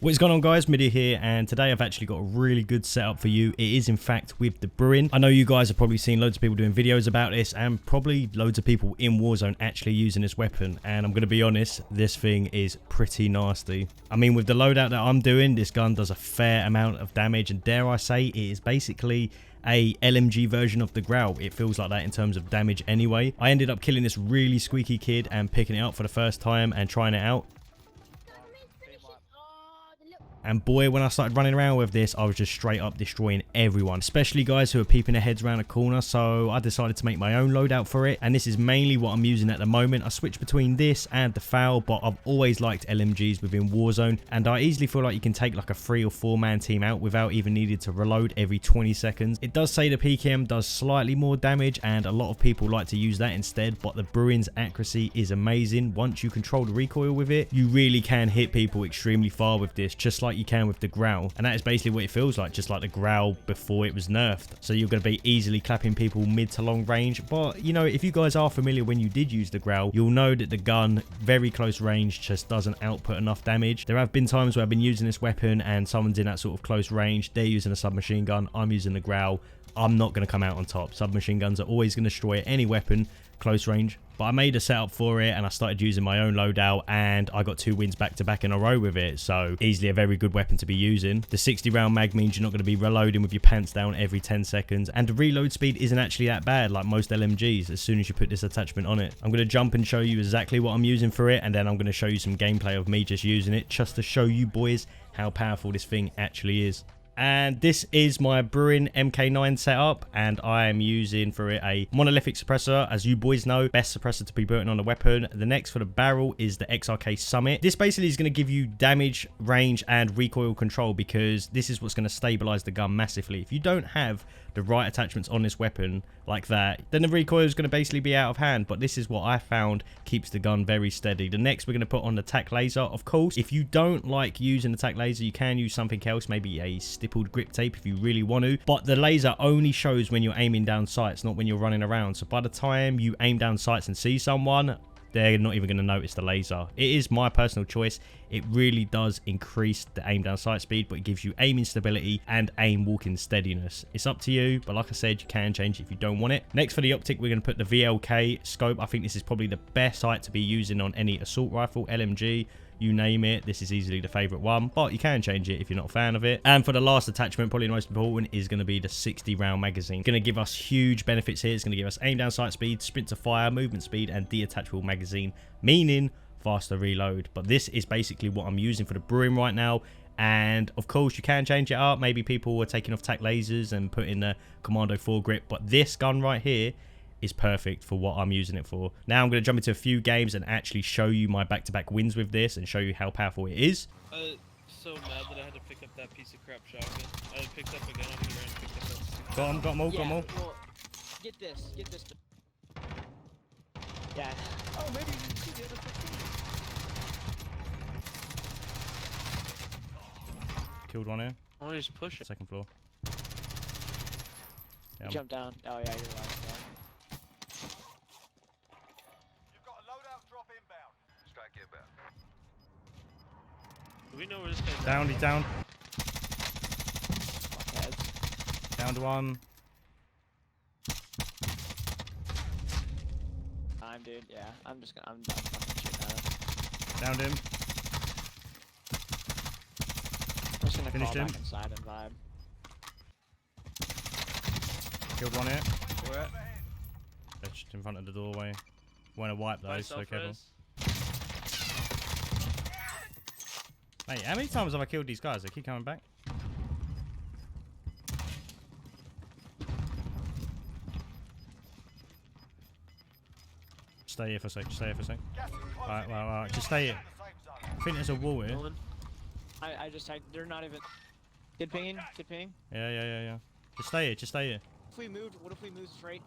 What is going on, guys? Middi here, and today I've actually got a really good setup for you. It is in fact with the Bruen. I know you guys have probably seen loads of people doing videos about this, and probably loads of people in Warzone actually using this weapon, and I'm going to be honest, this thing is pretty nasty. I mean, with the loadout that I'm doing, this gun does a fair amount of damage, and dare I say, it is basically a LMG version of the Grau. It feels like that in terms of damage anyway. I ended up killing this really squeaky kid and picking it up for the first time and trying it out. And boy, when I started running around with this, I was just straight up destroying everyone, especially guys who are peeping their heads around a corner. So I decided to make my own loadout for it, and this is mainly what I'm using at the moment. I switched between this and the FAL, but I've always liked LMGs within Warzone, and I easily feel like you can take like a 3 or 4 man team out without even needing to reload every 20 seconds. It does say the PKM does slightly more damage, and a lot of people like to use that instead, but the Bruen's accuracy is amazing. Once you control the recoil with it, you really can hit people extremely far with this, just like you can with the Grau. And that is basically what it feels like, just like the Grau before it was nerfed. So you're going to be easily clapping people mid to long range. But you know, if you guys are familiar when you did use the Grau, you'll know that the gun very close range just doesn't output enough damage. There have been times where I've been using this weapon and someone's in that sort of close range, they're using a submachine gun, I'm using the Grau, I'm not going to come out on top. Submachine guns are always going to destroy any weapon close range. But I made a setup for it and I started using my own loadout, and I got 2 wins back to back in a row with it. So easily a very good weapon to be using. The 60 round mag means you're not going to be reloading with your pants down every 10 seconds, and the reload speed isn't actually that bad like most LMGs as soon as you put this attachment on it. I'm going to jump and show you exactly what I'm using for it, and then I'm going to show you some gameplay of me just using it, just to show you boys how powerful this thing actually is. And this is my Bruen MK9 setup, and I am using for it a monolithic suppressor, as you boys know, best suppressor to be putting on a weapon. The next for the barrel is the XRK Summit. This basically is going to give you damage, range, and recoil control, because this is what's going to stabilize the gun massively. If you don't have the right attachments on this weapon like that, then the recoil is going to basically be out of hand. But this is what I found keeps the gun very steady. The next we're going to put on the tac laser. Of course, if you don't like using the tac laser, you can use something else, maybe a stippled grip tape if you really want to, but the laser only shows when you're aiming down sights, not when you're running around. So by the time you aim down sights and see someone, they're not even going to notice the laser. It is my personal choice. It really does increase the aim down sight speed, but it gives you aiming stability and aim walking steadiness. It's up to you, but like I said, you can change it if you don't want it. Next for the optic, we're going to put the VLK scope. I think this is probably the best sight to be using on any assault rifle, LMG, you name it. This is easily the favorite one, but you can change it if you're not a fan of it. And for the last attachment, probably the most important, is going to be the 60 round magazine. Going to give us huge benefits here. It's going to give us aim down sight speed, sprint to fire, movement speed, and detachable magazine, meaning faster reload. But this is basically what I'm using for the Bruen right now. And of course, you can change it up. Maybe people were taking off tac lasers and putting the Commando foregrip, but this gun right here is perfect for what I'm using it for. Now I'm going to jump into a few games and actually show you my back-to-back wins with this and show you how powerful it is. So mad that I had to pick up that piece of crap shotgun. I picked up a gun over here and picked up that. Got them all, got them all. Well, get this. Yeah. Oh, maybe you can see the other 15. Killed one here. I want to just push it. Second floor. Yeah, Jump down. Oh yeah, you're right. Do we know where this guy's down, he's down. Heads. Downed one. Dude. Yeah. I'm done fucking shit now. Downed him. I'm just gonna Finished crawl him. back inside and vibe. Killed one here. Where at? Just in front of the doorway. Want to wipe those, so careful. Mate, how many times have I killed these guys? They keep coming back. Stay here for a sec. Alright. Just stay here. I think there's a wall here. They're not even. Good pinging. Yeah. Just stay here. What if we moved straight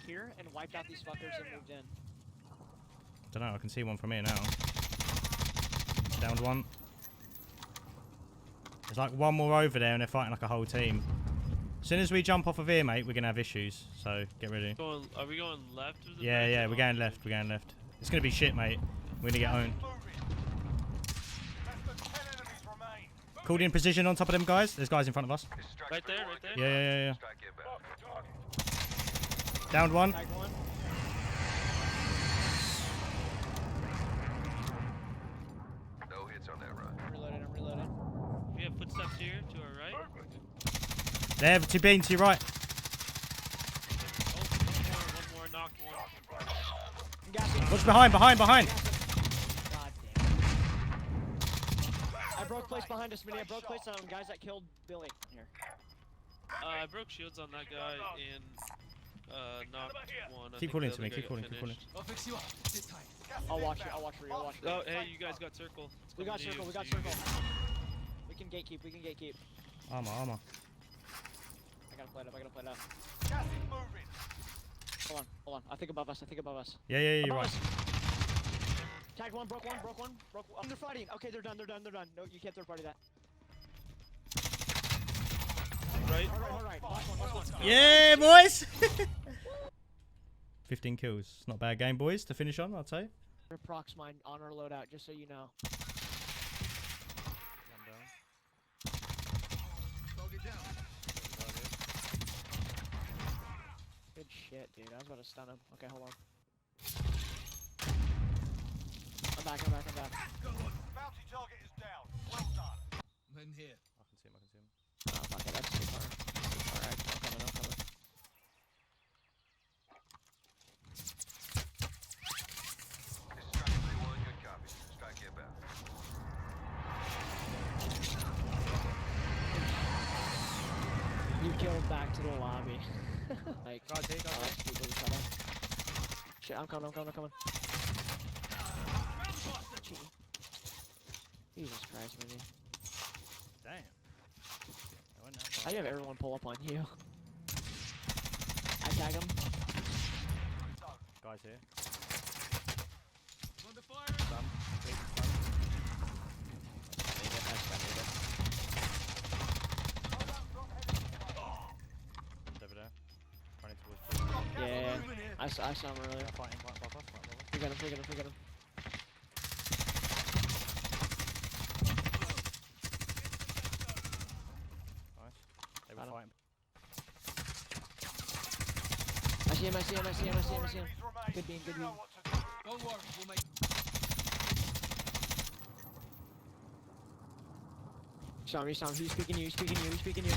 here and wiped out these fuckers and moved in? Don't know, I can see one from here now. Downed one. There's like one more over there and they're fighting like a whole team. As soon as we jump off of here, mate, we're going to have issues. So, get ready. Are we going left? Or Yeah, we're going left. It's going to be shit, mate. We're going to get owned. Called in position on top of them guys. There's guys in front of us. Right there, right there. Yeah. Downed one. Tag one. No hits on that run. I'm reloading. We have footsteps here to our right. There, to bean to your right. Oh, one more, knocked one. I'm gassing. What's behind? God damn. I broke place behind us, Middi. I broke place on guys that killed Billy. Here. I broke shields on that guy and knocked one. I Keep think calling the to me. other Keep guy calling. got Keep calling. finished. I'll watch for you. I'll watch for you. Oh, hey, you guys got circle. It's We got coming to circle. you, We got so you circle. guys- We can gatekeep. Armor. I gotta play it up. Hold on. I think above us. Yeah, you're Above right. us. Tagged one, broke one. They're fighting. Okay, they're done. No, you can't third party that. Right? Alright. Last one. Yeah, boys. 15 kills. Not a bad game, boys, to finish on, I'll tell you. Prox mine on our loadout, just so you know. Good shit, dude. I was about to stun him. Okay, hold on. I'm back. Bounty target is down. Well done. Men here. I can see him. Oh, fuck it. That's too far. Alright, I'm coming. This is Striker 3-1. Good copy. Strike inbound. You killed back to the lobby. Like, Guys here. people each other. Shit, I'm coming. Cheating. Jesus Christ, Middi. Damn. How do you have everyone pull up on you? I tag him. Guys here. Under fire. Over there. Running towards. Yeah, I saw him earlier. Fighting. We got him. Nice. They were Got him. fighting. I see him. Good beam. Don't worry, we'll make. Saw him. He's speaking to you.